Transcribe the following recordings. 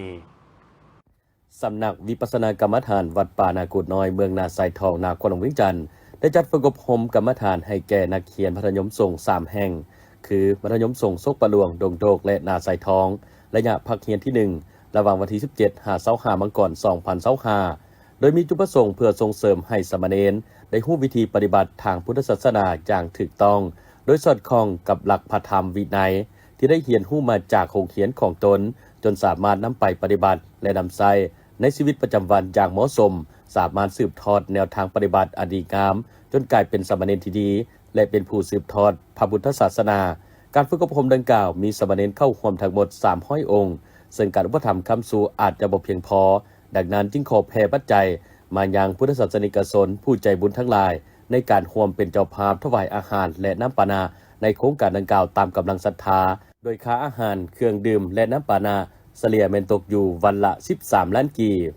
ดีสำนักวิปัสสนากรรมฐานวัดป่านากุดน้อยเมืองนาไซทองนาควหลวงวิจันทร์ได้จัดฝึกอบรมกรรมฐานให้แก่นักเขียนมัธยมส่ง3แห่งคือมัธยมส่งซกปะหลวงดงโดกและนาไซทองระยะพักเรียนที่1ระหว่างวันที่17-25มังกร2025โดยมีจุดประสงค์เพื่อส่งเสริมให้สามเณรได้รู้วิธีปฏิบัติทางพุทธศาสนาอย่างถูกต้องโดยสอดคล้องกับหลักพระธรรมวินัยที่ได้เรียนรู้มาจากโครงเขียนของตนจนสามารถนำไปปฏิบัติและนำใช้ในชีวิตประจำวันอย่างเหมาะสมสามารถสืบทอดแนวทางปฏิบัติอันดีงามจนกลายเป็นสามเณรที่ดีและเป็นผู้สืบทอดพระพุทธศาสนาการฝึกอบรมดังกล่าวมีสามเณรเข้าร่วมทั้งหมด300องค์ซึ่งการอุปถัมภ์ค้ำสู่อาจจะบ่เพียงพอดังนั้นจึงขอแผ่ปัจจัยมายังพุทธศาสนิกชนผู้ใจบุญทั้งหลายในการร่วมเป็นเจ้าภาพถวายอาหารและน้ำปานะในโครงการดังกล่าวตามกำลังศรัทธาโดยค่าอาหารเครื่องดื่มและน้ำปานะเฉลี่ยแม่นตกอยู่วันละ13ล้านกีบ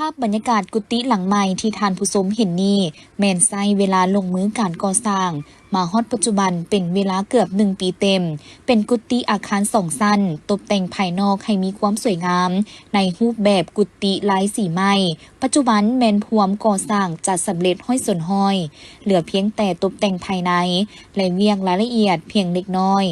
ภาพบรรยากาศกุฏิหลังใหม่ที่ทานผู้ชมเห็นนี่แม่นไซเวลาลงมือการก่อสร้างมาฮอดปัจจุบันเป็นเวลาเกือบ1ปีเต็มเป็นกุฏิอาคาร2ชั้นตกแต่งภายนอกให้มีความสวยงามในรูปแบบกุฏิลายสีไม้ปัจจุบันแม่นพวมก่อสร้างจัดสำเร็จห้อยส่วนห้อยเหลือเพียงแต่ตกแต่งภายในและเวียงรายละเอียดเพียงเล็กน้อย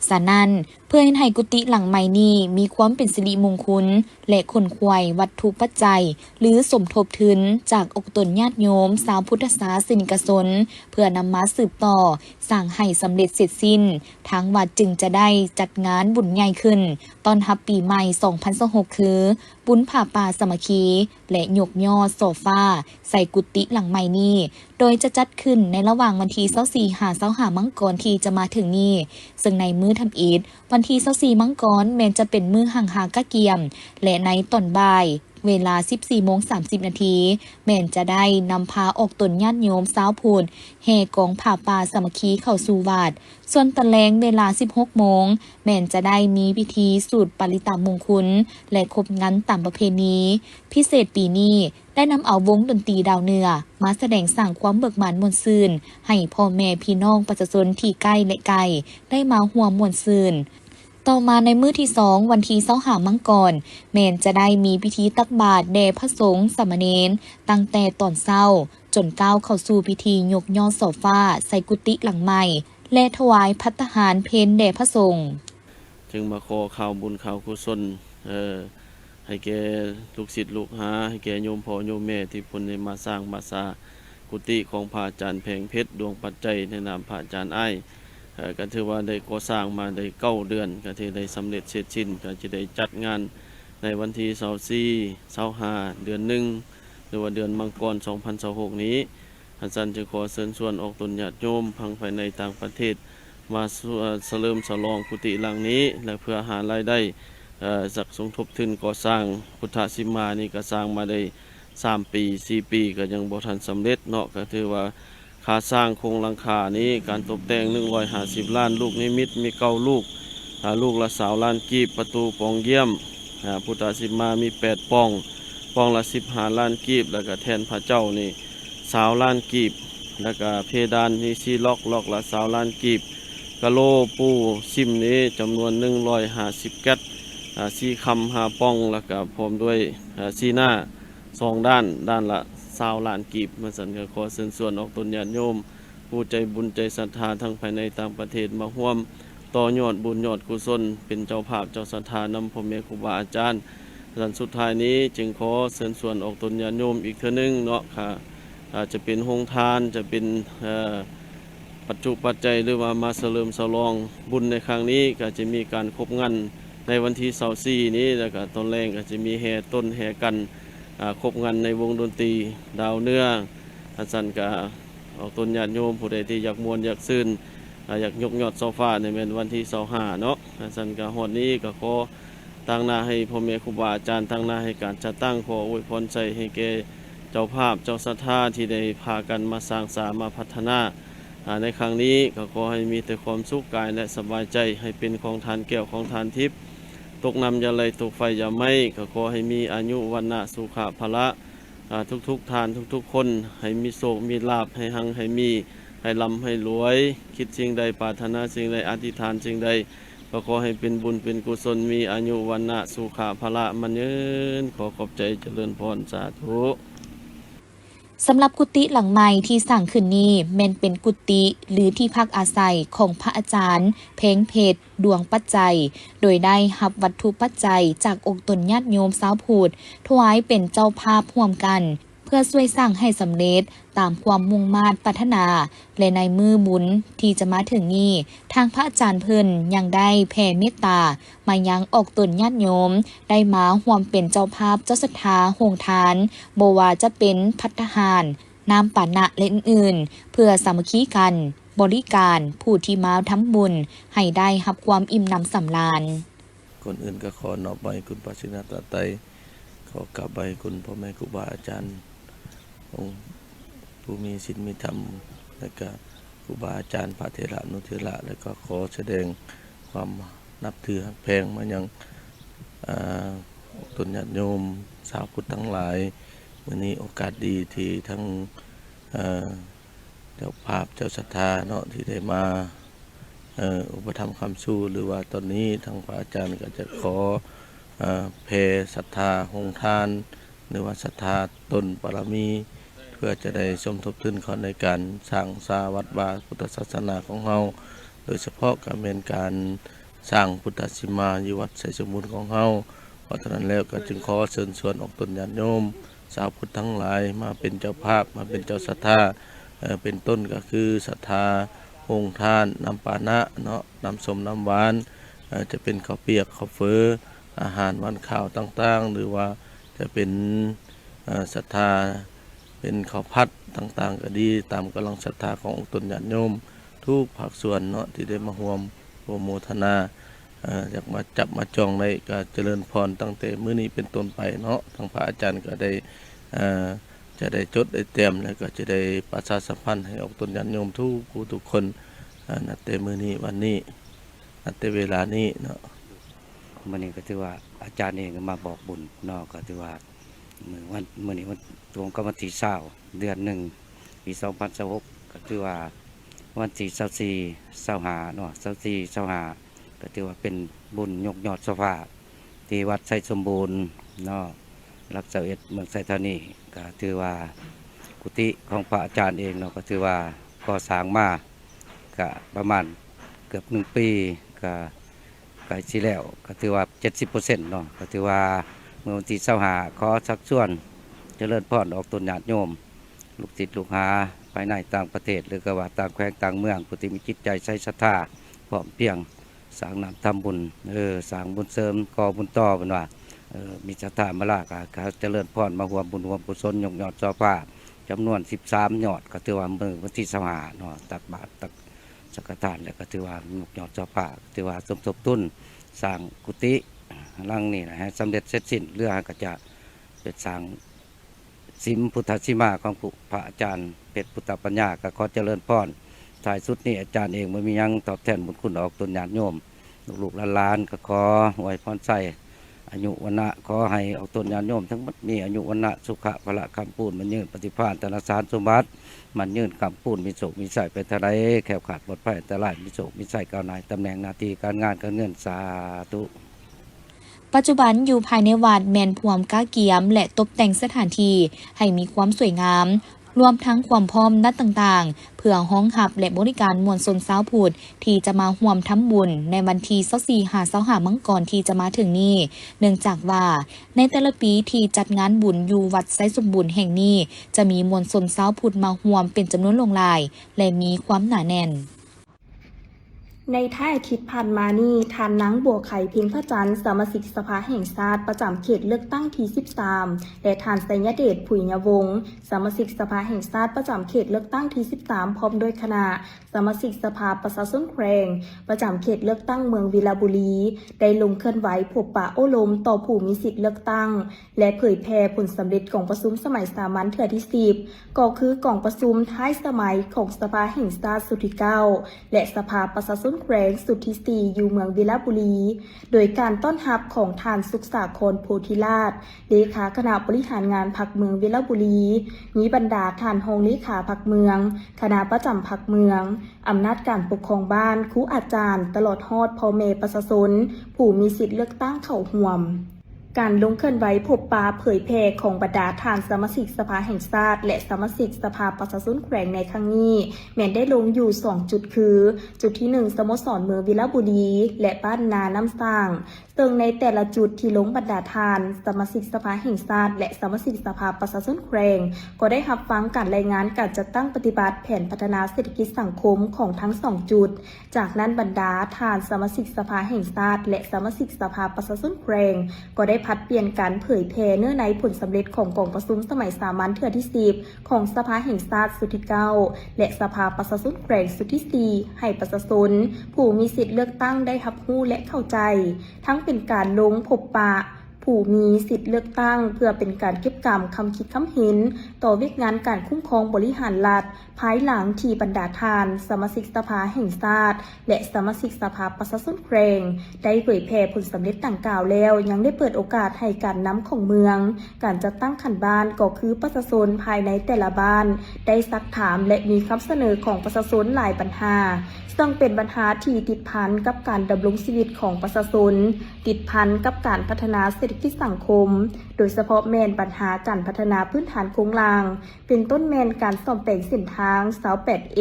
ฉะนั้นเพื่อให้กุฏิหลังใหม่นี้มีความเป็นสิริมงคลและขนขวายวัตถุปัจจัยหรือสมทบทุนจากอกตนญาติโยมสาวพุทธศาสนิกชนเพื่อนำมาสืบต่อสร้างให้สำเร็จเสร็จสิ้นทางวัดจึงจะได้จัดงานบุญใหญ่ขึ้นตอนรับปีใหม่2026คือบุญผ่าป่าสามัคคีและยกยอดโซฟาใส่กุฏิหลังใหม่นี้โดยจะจัดขึ้นในระหว่างวันที่24-25มังกรที่จะมาถึงนี้ซึ่งในมื้อทำอิฐวันที่24มังกรแม้นจะเป็นมื้อหังหากะเกียมและในตอนบ่ายเวลา 14:30 นาทีแม่นจะได้นำพาออกตนญาติโยมสาวพูนแห่กองผ่าป่าสามัคคีเข้าสู่วัดส่วนตะแลงเวลา 16 โมงแม่นจะได้มีพิธีสูตรปริตามงคลและครบงานตามประเพณีพิเศษปีนี้ได้นำเอาวงดนตรีดาวเหนือมาแสดงสร้างความเบิกบานม่วนซื่นให้พ่อแม่พี่น้องประชาชนที่ใกล้และไกลได้มาร่วมม่วนซื่นต่อมาในมื้อที่2วันที่25มังกรแม่นจะได้มีพิธีตักบาตรแด่พระสงฆ์สามเณรตั้งแต่ตอนเช้าจนก้าวเข้าสู่พิธียกยอดโซฟาใส่กุฏิหลังใหม่และถวายภัตตาหารเพลแด่พระสงฆ์จึงมาขอข่าวบุญข่าวกุศลให้แก่ลูกศิษย์ลูกหาให้แก่โยมพ่อโยมแม่ที่เพิ่นได้มาสร้างมาสากุฏิของพระอาจารย์แพงเพชรดวงปัจจัยในนามพระอาจารย์อ้ายก็ถือว่าได้ก่อสร้างมาได้9เดือนก็ถือได้สำเร็จเสร็จสิ้นก็จะได้จัดงานในวันที่24-25เดือน1หรือว่าเดือนมังกร2026นี้อาจารย์จะขอเชิญชวนออกตนญาติโยมพังภายในต่างประเทศมาเฉลิมฉลองกุฏิหลังนี้และเพื่อหารายได้จากสมทบทุนก่อสร้างพุทธสิมานี่ก็สร้างมาได้3ปี4ปีก็ยังบ่ทันสำเร็จเนาะก็ถือว่าค่าสร้างโครงหลังคานี้การตกแต่ง150ล้านลูกนิมิตมี9ลูกลูกละ20ล้านกีบประตูปองเยี่ยมพุทธสิมามี8ป้องป้องละ15ล้านกีบแล้วก็แทนพระเจ้านี่20ล้านกีบแล้วก็เพดานนี่4ล็อกละ20ล้านกีบกะโลปูซิมนี้จำนวน150แก๊ส4คำ5ป้องแล้วก็พร้อมด้วย4หน้า2ด้านละ20ล้านกีบมาสั่นก็ขอเชิญชวนออกตนญาติโยมผู้ใจบุญใจศรัทธาทั้งภายในต่างประเทศมาร่วมต่อยอดบุญยอดกุศลเป็นเจ้าภาพเจ้าศรัทธานำพ่อแม่ครูบาอาจารย์สันสุดท้ายนี้จึงขอเชิญชวนออกตนญาติโยมอีกเทื่อนึงเนาะค่ะจะเป็นโรงทานจะเป็นปัจจุปัจจัยหรือว่ามาเฉลิมฉลองบุญในครั้งนี้ก็จะมีการครบงานในวันที่24นี้แล้วก็ตอนแรกก็จะมีแห่ต้นแห่กันครบงานในวงดนตรีดาวเนื้ออาจารย์ก็ออกตนญาติโยมผู้ใดที่อยากมวนอยากซื่นอยากยกยอดโซฟาในวันที่25เนาะอาจารย์ก็ฮอดนี้ก็ขอตั้งหน้าให้พ่อแม่ครูบาอาจารย์ตั้งหน้าให้การจัดตั้งขออวยพรใจให้แก่เจ้าภาพเจ้าศรัทธาที่ได้พากันมาสร้างสรรค์มาพัฒนาในครั้งนี้ก็ขอให้มีแต่ความสุขกายและสบายใจให้เป็นของทานแก้วของทานทิพย์ตกน้ำอย่าไหลตกไฟอย่าไหม้ก็ขอให้มีอายุวันนะสุขภละทุกทานทุกคนให้มีโชคมีลาภให้หังให้มีให้ร่ำให้รวยคิดสิ่งใดปรารถนาสิ่งใดอธิษฐานสิ่งใด ก็ขอให้เป็นบุญเป็นกุศลมีอายุวันนะสุขะพละมันยืนขอขอบใจเจริญพรสาธุ สำหรับกุฏิหลังใหม่ที่สร้างขึ้นนี้แม่นเป็นกุฏิหรือที่พักอาศัยของพระอาจารย์ เพ็งเพชรดวงปัจจัย โดยได้รับวัตถุปัจจัยจากองค์ตนญาติโยมสาวพูดถวายเป็นเจ้าภาพร่วมกัน เพื่อช่วยสร้างให้สำเร็จตามความมุ่งมา่ปรารถนา และในมือบุญที่จะมาถึงนี้ทางพระอาจารย์เพิ่นยังได้แผ่เมตตามายังออกตนญาติโยมได้มาร่วมเป็นเจ้าภาพเจ้าศรัทธาโฮงทานบ่ว่าจะเป็นภัตตาหารน้ำปานะและอื่นๆเพื่อสามัคคีกัน บริการผู้ที่มาทำบุญให้ได้รับความอิ่มหนำสำราญ คนอื่นก็ขอนอบใบคุณพระศรีรัตนตรัยขอกราบใบคุณพ่อแม่ครูบาอาจารย์องค์ผู้มีศีลมีธรรมและก็ครูบาอาจารย์พระเถระนุเถระและก็ขอแสดงความนับถือฮักแพงมายังตนญาติโยมชาวพุทธทั้งหลายวันนี้โอกาสดีที่ทั้งเจ้าภาพเจ้าศรัทธาเนาะที่ได้มาอุปถัมภ์คำสู้หรือว่าตอนนี้ทางพระอาจารย์ก็จะขอเพศรัทธาโฮงทานหรือว่าศรัทธาตนปรมีเพื่อจะได้สมทบทุนเขาในการสร้างสาวัดวาพุทธศาสนาของเราโดยเฉพาะการเป็นการสร้างพุทธสิมาอยู่วัดไสสมุทรของเราเพราะฉะนั้นแล้วก็จึงขอเชิญชวนออกตนญาติโยมชาวพุทธทั้งหลายมาเป็นเจ้าภาพมาเป็นเจ้าศรัทธาเป็นต้นก็คือศรัทธาโฮงทานน้ำปานะเนาะน้ำส้มน้ำหวานจะเป็นข้าวเปียกข้าวเฟ้ออาหารวันข้าวต่างๆหรือว่าจะเป็นศรัทธาเป็นข้าวผัดต่างๆก็ดีตามกำลังศรัทธาขององค์ตนญาติโยมทุกภาคส่วนเนาะที่ได้มาร่วมโปรโมทนาอยากมาจับมาจองในก็เจริญพรตั้งแต่มื้อนี้เป็นต้นไปเนาะทางพระอาจารย์ก็ได้จะได้จดได้เตรียมแล้วก็จะได้ประชาสัมพันธ์ให้ออกตนญาติโยมทุกผู้ทุกคนนับแต่มื้อนี้วันนี้นับแต่เวลานี้เนาะ มื้อนี้ก็ถือว่าอาจารย์เองก็มาบอกบุญเนาะก็ถือว่ามื้อนี้วันตรงกับวันที่20เดือน1ปี2026ก็ถือว่าวันที่24 25เนาะ24 25ก็ถือว่าเป็นบุญยกยอดสภาที่วัดไสสมบูรณ์เนาะรักษาเมืองไสธานีก็ถือว่ากุฏิของพระอาจารย์เองเนาะก็ถือว่าก่อสร้างมาก็ประมาณเกือบ1ปีก็ใกล้สิแล้วก็ถือว่า 70% เนาะก็ถือว่าเมื่อวันที่25ขอชักชวนเจริญพรออกตนญาติโยมลูกศิษย์ลูกหาภายในต่างประเทศหรือก็ว่าต่างแขวงต่างเมืองผู้ที่มีจิตใจใส่ศรัทธาพร้อมเพรียงสร้างน้ำทำบุญสร้างบุญเสริมก่อบุญต่อเป็นว่ามีศรัทธามาลากก็เจริญพรมาร่วมบุญร่วมกุศลยกยอดจอฟ้าจำนวน13ยอดก็ถือว่าเมื่อวันที่25เนาะตักบาตรตักสังฆทานแล้วก็ถือว่ายกยอดจอฟ้าถือว่าสมทบทุนสร้างกุฏิหลังนี้นะฮะสำเร็จเสร็จสิ้นเรื่องก็จะเป็นสร้างสิมพุทธสิมาของพระอาจารย์เพชรพุทธปัญญาก็ขอเจริญพรท้ายสุดนี้อาจารย์เองไม่มียังตอบแทนบุญคุณออกตนญาติโยมลูกๆหลานๆก็ขออวยพรใส่อายุวันนะขอให้ออกตนญาติโยมทั้งหมดมีอายุวันนะสุขะพละคำปูนมันยืนปฏิภาณธนสารสมบัติมันยืนคำปูนมีโศกมีใส่ไปทะเลแขวขาดปลอดภัยแต่ลายมีโศกมีใส่ก้าวหน้าตำแหน่งหนาทีการงานการเงินสาธุ ปัจจุบันอยู่ภายในวัดแมนพวมก้าเกียมและตกแต่งสถานที่ให้มีความสวยงาม รวมทั้งความพร้อมนัดต่างๆ เพื่อห้องหับและบริการมวลชนชาวพุทธที่จะมาร่วมทำบุญในวันที่24-25มังกรที่จะมาถึงนี้ เนื่องจากว่าในแต่ละปีที่จัดงานบุญอยู่วัดไสสมบูรณ์แห่งนี้จะมีมวลชนชาวพุทธมาร่วมเป็นจำนวนหลงหลาย และมีความหนาแน่น ในท้ายอาทิตย์ผ่านมานี้ทานนางบัวไข่เพ็งพระจันทร์สมาชิกสภาแห่งชาติประจำเขตเลือกตั้งที่ 13 และทานไสยเดชผุยยวงศ์สมาชิกสภาแห่งชาติประจำเขตเลือกตั้งที่ 13 พร้อมด้วยคณะสมาชิกสภาประชาชนแขวงประจำเขตเลือกตั้งเมืองวิลาบุรีได้ลงเคลื่อนไหวพบปะโอ้ลมต่อผู้มีสิทธิ์เลือกตั้งและเผยแพร่ผลสำเร็จของประชุมสมัยสามัญเทื่อที่ 10 ก็คือกล่องประชุมท้ายสมัยของสภาแห่งชาติสุดที่ 9 และสภาประชาชน แขวงสุทธิสีอยู่เมืองวิลาบุรี โดยการต้อนรับของทานสุขสาครโพธิราชเลขาคณะบริหารงานพรรคเมืองวิลาบุรีมีบรรดาทานรองเลขาพรรคเมืองคณะประจำพรรคเมืองอำนาจการปกครองบ้านครูอาจารย์ตลอดฮอดพ่อแม่ประชาชนผู้มีสิทธิเลือกตั้งเข้าร่วมการลงเคลื่อนไหวพบปะเผยแพร่ของบรรดาทานสมาชิกสภาแห่งชาติและสมาชิกสภาประชาชนแขวงในครั้งนี้แม้นได้ลงอยู่2จุดคือจุดที่1สโมสรเมืองวิลาบุรีและบ้านนาน้ำสร้างซึ่งในแต่ละจุดที่ลงบรรดาทานสมาชิกสภาแห่งชาติและสมาชิกสภาประชาชนแขวงก็ได้รับฟังการรายงานการจัดตั้งปฏิบัติแผนพัฒนาเศรษฐกิจสังคมของทั้ง2จุดจากนั้นบรรดาทานสมาชิกสภาแห่งชาติและสมาชิกสภาประชาชนแขวงก็ได้พัดเปลี่ยนการเผยแพร่เนื้อในผลสำเร็จของกองประชุมสมัยสามัญเทื่อที่10ของสภาแห่งชาติสุดที่9และสภาประชาชนแขวงสุดที่4ให้ประชาชนผู้มีสิทธิเลือกตั้งได้รับรู้และเข้าใจทั้งเป็นการลงพบปะผู้มีสิทธิเลือกตั้งเพื่อเป็นการเก็บกำคำคิดคำเห็นต่อเวียกงานการคุ้มครองบริหารรัฐภายหลังที่บรรดาทานสมาชิกสภาแห่งชาติและสมาชิกสภาประชาชนแขวงได้เผยแพร่ผลสำเร็จดังกล่าวแล้วยังได้เปิดโอกาสให้การนำของเมืองการจัดตั้งขันบ้านก็คือประชาชนภายในแต่ละบ้านได้ซักถามและมีคำเสนอของประชาชนหลายปัญหาซึ่งเป็นปัญหาที่ติดพันกับการดำรงชีวิตของประชาชนติดพันกับการพัฒนาเศรษฐกิจสังคมโดยเฉพาะแมนปัญหาการพัฒนาพื้นฐานโครงสร้างเป็นต้นแมนการซ่อมแปลงเส้นทาง28A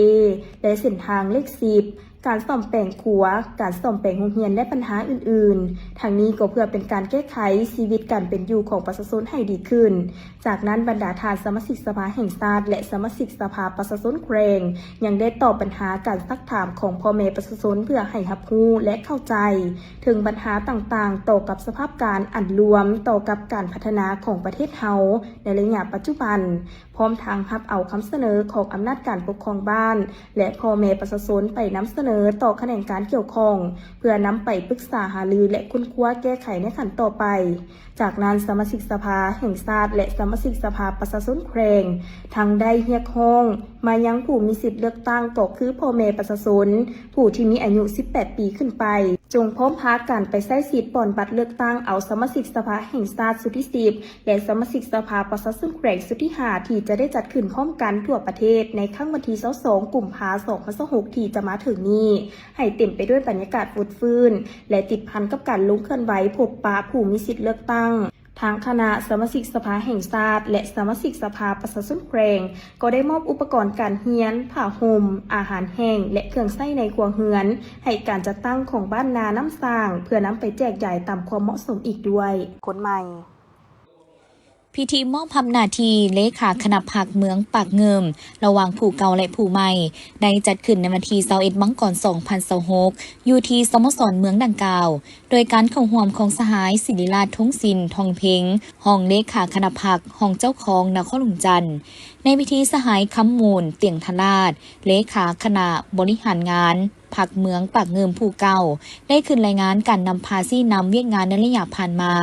และเส้นทางเลข10การซ่อมแปลงขัวการซ่อมแปลงโรงเรียนและปัญหาอื่นๆทางนี้ก็เพื่อเป็นการแก้ไขชีวิตการเป็นอยู่ของประชาชนให้ดีขึ้นจากนั้นบรรดาทานสมาชิกสภาแห่งชาติและสมาชิกสภาประชาชนแขวงยังได้ตอบปัญหาการซักถามของพ่อแม่ประชาชนเพื่อให้รับรู้และเข้าใจถึงปัญหาต่างๆต่อกับสภาพการอันรวมต่อกับการพัฒนาของประเทศเฮาในระยะปัจจุบันพร้อมทางรับเอาคำเสนอของอำนาจการปกครองบ้านและพ่อแม่ประชาชนไปนำเสนอต่อแขนงการเกี่ยวข้องเพื่อนำไปปรึกษาหารือและค้นคว้าแก้ไขในขั้นต่อไปจากนั้นสมาชิกสภาแห่งชาติและสมาชิกสภาประชาชนแขวงทั้งได้เรียกร้องมายังผู้มีสิทธิเลือกตั้งก็คือพ่อแม่ประชาชนผู้ที่มีอายุ18ปีขึ้นไปจงพร้อมพากันไปใช้สิทธิ์ปอนบัตรเลือกตั้งเอาสมาชิกสภาแห่งชาติสุดที่10และสมาชิกสภาประชาชนแขวงสุดที่5ที่จะได้จัดขึ้นพร้อมกันทั่วประเทศในค่ำวันที่22กุมภาพันธ์2026ที่จะมาถึงนี้ให้เต็มไปด้วยบรรยากาศฟูดฟื้นและติดพันกับการลงเคลื่อนไหวพบปะผู้มีสิทธิเลือกตั้งทางคณะสมาชิกสภาแห่งชาติและสมาชิกสภาประชาชนแขวงก็ได้มอบอุปกรณ์การเรียนผ้าห่มอาหารแห้งและเครื่องใช้ในครัวเรือนให้การจัดตั้งของบ้านนาน้ำสร้างเพื่อนำไปแจกจ่ายตามความเหมาะสมอีกด้วยคนใหม่พิธีมอบอำนาจเลขาคณะพรรคเมืองปากเงิมระหว่างผู้เก่าและผู้ใหม่ได้จัดขึ้นในวันที่21มังกร2026อยู่ที่สโมสรเมืองดังกล่าวโดยการเข้าร่วมของสหายศิริราชทงศิลป์ทองเพ็งห้องเลขาคณะพรรคห้องเจ้าของนครหลวงจันทร์ในพิธีสหายคำมูลเตียงทราชเลขาคณะบริหารงานพรรคเมืองปากเงิมผู้เก่าได้ขึ้นรายงานการนำพาซี่นำเวียกงานในระยะผ่านมา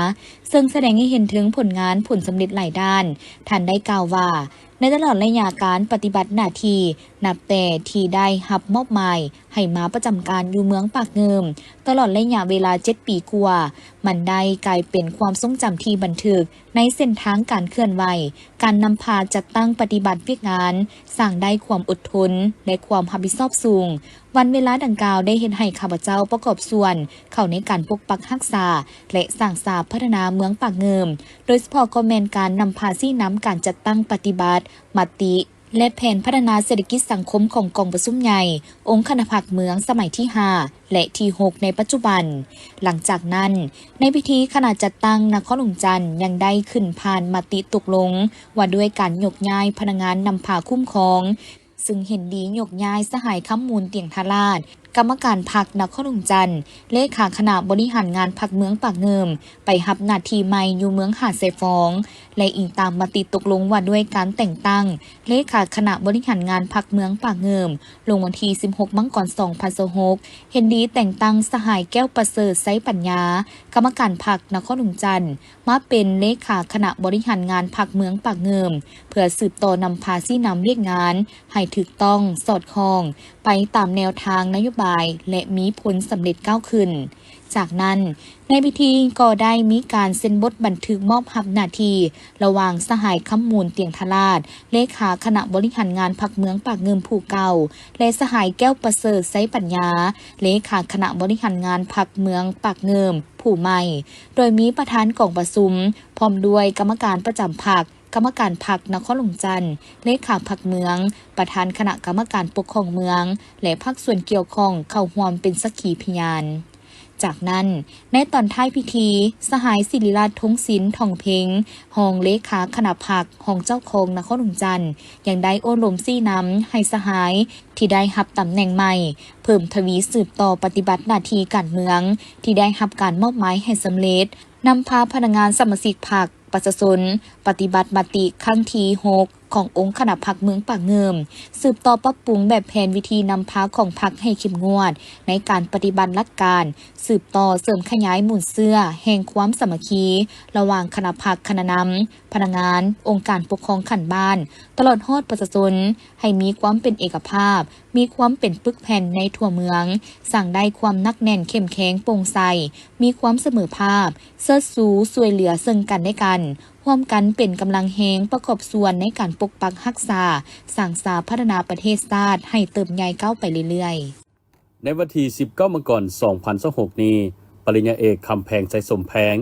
ซึ่งแสดงให้เห็นถึงผลงานผลสำเร็จหลายด้านท่านได้กล่าวว่าในตลอดระยะการปฏิบัติหน้าที่นับแต่ที่ได้รับมอบหมายให้มาประจำการอยู่เมืองปากเงิมตลอดระยะเวลา7 ปีกว่ามันได้กลายเป็นความทรงจำที่บันทึกในเส้นทางการเคลื่อนไหวการนำพาจัดตั้งปฏิบัติเวียกงานสร้างได้ความอดทนและความรับผิดชอบสูงวันเวลาดังกล่าวได้เห็นให้ข้าพเจ้าประกอบส่วนเข้าในการปกปักรักษาและสร้างสรรค์พัฒนาเมืองปากเงิมโดยเฉพาะก็แม่นการนำพาซี่น้ำการจัดตั้งปฏิบัติมติและแผนพัฒนาเศรษฐกิจสังคมของกองประชุมใหญ่องค์คณะพรรคเมืองสมัยที่5และที่6ในปัจจุบันหลังจากนั้นในพิธีคณะจัดตั้งนครหลวงจันทร์ยังได้ขึ้นผ่านมติตกลงว่าด้วยการยกย้ายพนักงานนำพาคุ้มครองซึ่งเห็นดียกย้ายสหายคำมูลเตียงทราชกรรมการพรรคนครหลวงจันทร์เลขาคณะบริหารงานพรรคเมืองปากเงิมไปรับหน้าที่ใหม่อยู่เมืองหาดทรายฟองและอิงตามมติตกลงว่าด้วยการแต่งตั้งเลขาคณะบริหารงานพรรคเมืองปากเงิมลงวันที่16มังกร2026เห็นดีแต่งตั้งสหายแก้วประเสริฐไซปัญญากรรมการพรรคนครหลวงจันทร์มาเป็นเลขาคณะบริหารงานพรรคเมืองปากเงิมเพื่อสืบต่อนำพาซี่นำเรียกงานให้ถูกต้องสอดคล้องไปตามแนวทางนโยบ ายและมีผลสำเร็จก้าวขึ้นจากนั้นในพิธีก็ได้มีการเซ็นบทบันทึกมอบหับหน้าที่ระหว่างสหายคำมูลเตียงทราชเลขาคณะบริหารงานพรรคเมืองปากเงิมผู้เก่าและสหายแก้วประเสริฐไสปัญญาเลขาคณะบริหารงานพรรคเมืองปากเงิมผู้ใหม่โดยมีประธานกองประชุมพร้อมด้วยกรรมการประจำพรรคกรรมการพรรคนครหลวงจันทร์เลขาพรรคเมืองประธานคณะกรรมการปกครองเมืองและภาคส่วนเกี่ยวข้องเข้าร่วมเป็นสักขีพยานจากนั้นในตอนท้ายพิธีสหายศิริราชทงศิลป์ทองเพ็งห้องเลขาคณะพรรคห้องเจ้าคงนครหลวงจันทร์ยังได้โอลมซี่น้ำให้สหายที่ได้รับตำแหน่งใหม่เพิ่มทวีสืบต่อปฏิบัติหน้าที่การเมืองที่ได้รับการมอบหมายให้สำเร็จนำพาพนักงานสมาชิกพรรคประชาชนปฏิบัติมติครั้งที่6ขององค์คณะพรรคเมืองปากเงิมสืบต่อปรับปรุงแบบแผนวิธีนำพาของพรรคให้เข้มงวดในการปฏิบัติหลักการสืบต่อเสริมขยายหมุนเสื้อแห่งความสามัคคีระหว่างคณะพรรคคณะนำพนักงานองค์การปกครองขันบ้านตลอดฮอดประชาชนให้มีความเป็นเอกภาพมีความเป็นปึกแผ่นในทั่วเมืองสั่งได้ความนักแน่นเข้มแข็งโปร่งใสมีความเสมอภาพเสื้อสูสวยเหลือซึ่งกันและกันร่วมกันเป็นกำลังแหงประกอบส่วนในการปกปักรักษาสร้างสรรค์พัฒนาประเทศชาติให้เติบใหญ่ก้าวไปเรื่อยๆในวันที่19มกราคม2026นี้ปริญญาเอกคำแพงไสสมแพง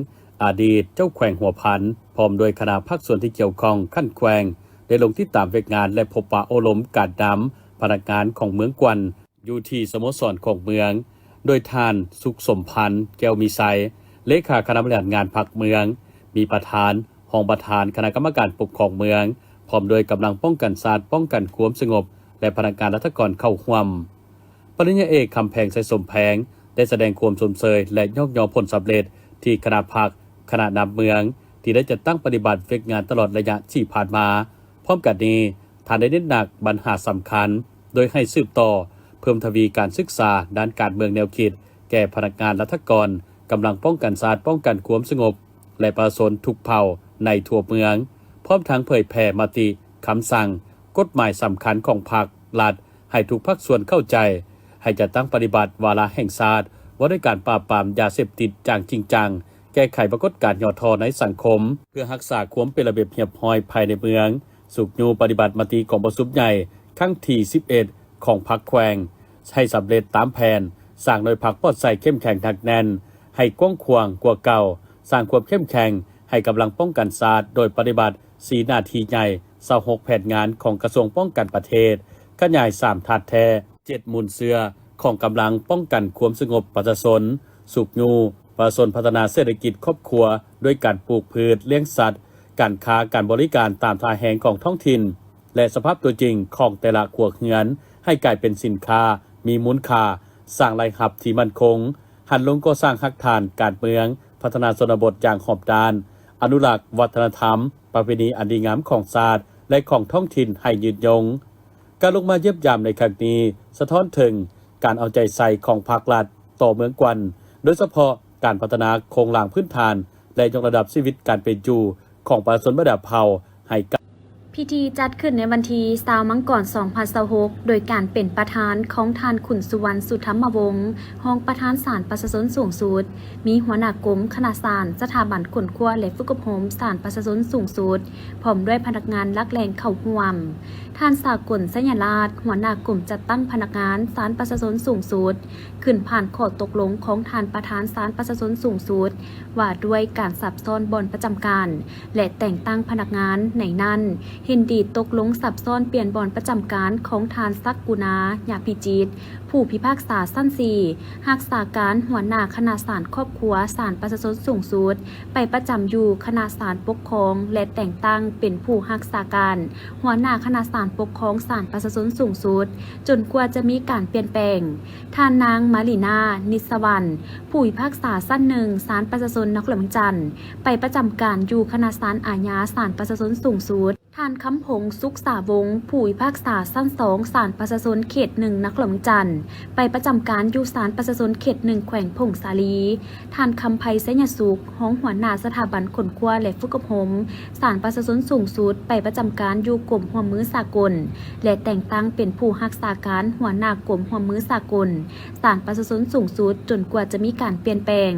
อดีตเจ้าแขวงหัวพันพร้อมโดยคณะภาคส่วนที่เกี่ยวข้องขั้นแขวงได้ลงที่ตามเวกงานและพบปะโอลมการดำพนักงานของเมืองกวนอยู่ที่สโมสรของเมืองโดยท่านสุขสมพันธ์แก้วมีไซเลขาคณะบริหารงานพรรคเมืองมีประธานห้องประธานคณะกรรมการปกครองเมืองพร้อมโดยกำลังป้องกันศาสตร์ป้องกันความสงบและพนักงานรัฐกรเข้าร่วมปริญญาเอกคำแพงไสสมแพงได้แสดงความสมเสยและยกย่องผลสำเร็จที่คณะพรรคคณะนำเมืองที่ได้จัดตั้งปฏิบัติเฟกงานตลอดระยะที่ผ่านมาพร้อมกันนี้ท่านได้เน้นหนักปัญหาสำคัญโดยให้สืบต่อเพิ่มทวีการศึกษาด้านการเมืองแนวคิดแก่พนักงานรัฐกรกำลังป้องกันศาสตร์ป้องกันความสงบและประชาชนทุกเผ่าในทั่วเมืองพร้อมทั้งเผยแผ่มติคำสั่งกฎหมายสำคัญของพรรครัฐให้ทุกภาคส่วนเข้าใจให้จัดตั้งปฏิบัติวาระแห่งชาติว่าด้วยการปราบปรามยาเสพติดอย่างจริงจังแก้ไขปรากฏการณ์ย่อท้อในสังคมเพื่อรักษาความเป็นระเบียบเรียบร้อยภายในเมืองสุขยูปฏิบัติมติของประชุมใหญ่ครั้งที่11ของพรรคแขวงให้สำเร็จตามแผนสร้างโดยพรรคปลอดใส่เข้มแข็งหนักแน่นให้กว้างขวางกว่าเก่าสร้างความเข้มแข็งให้กำลังป้องกันศาสตร์โดยปฏิบัติ4หน้าที่ใหญ่26แผนงานของกระทรวงป้องกันประเทศขยาย3ถาดแท้7มูลเสือของกำลังป้องกันความสงบประชาชนสุขยูประชาชนพัฒนาเศรษฐกิจครอบครัวด้วยการปลูกพืชเลี้ยงสัตว์การค้าการบริการตามท่าแห่งของท้องถิ่นและสภาพตัวจริงของแต่ละครัวเรือนให้กลายเป็นสินค้ามีมูลค่าสร้างรายรับที่มั่นคงหันลงก่อสร้างรักฐานการเมืองพัฒนาชนบทอย่างหอบด้านอนุรักษ์วัฒนธรรมประเพณีอันดีงามของชาติและของท้องถิ่นให้ยืนยงการลงมาเยี่ยมยามในครั้งนี้สะท้อนถึงการเอาใจใส่ของภาครัฐต่อเมืองกวนโดยเฉพาะการพัฒนาโครงหลังพื้นฐานและยกระดับชีวิตการเป็นอยู่ของประชาชนระดับเผ่าให้พิธีจัดขึ้นในวันที่20มังกร2026โดยการเป็นประธานของท่านขุนสุวรรณสุธรรมวงศ์รองประธานศาลประชาชนสูงสุดมีหัวหน้ากรมคณะศาลสถาบันขนครัวและฝึกอบรมศาลประชาชนสูงสุดพร้อมด้วยพนักงานลักแรงเข้าร่วมท่านสากลสัญราชหัวหน้ากลุ่มจัดตั้งพนักงานศาลประชาชนสูงสุดขึ้นผ่านข้อตกลงของท่านประธานศาลประชาชนสูงสุดว่าด้วยการสับซ้อนบ่อนประจำการและแต่งตั้งพนักงานในนั้นเห็นดีตกลงสับซ้อนเปลี่ยนบ่อนประจำการของทานซักกุณาญาพิจิตรผู้พิพากษาสั้น4รักษาการหัวหน้าคณะศาลครอบครัวศาลประชาชนสูงสุดไปประจำอยู่คณะศาลปกครองและแต่งตั้งเป็นผู้รักษาการหัวหน้าคณะศาลปกครองศาลประชาชนสูงสุดจนกว่าจะมีการเปลี่ยนแปลงท่านนางมาลีนานิสวรรณผู้พิพากษาสั้น1ศาลประชาชนนครหลวงจันทร์ไปประจำการอยู่คณะศาลอาญาศาลประชาชนสูงสุด ท่านคำพงสุขสาวงศ์ผู้พิพากษาสั้น2ศาลประชาชนเขต1นครหลวงจันทร์ไปประจำการอยู่ศาลประชาชนเขต1แขวงพงสาลีท่านคำไพไสยสุขห้องหัวหน้าสถาบันขนคว้าและฝึกอบรมศาลประชาชนสูงสุดไปประจำการอยู่กรมหัวมือสากลและแต่งตั้งเป็นผู้รักษาการหัวหน้ากรมหัวมือสากลศาลประชาชนสูงสุดจนกว่าจะมีการเปลี่ยนแปลง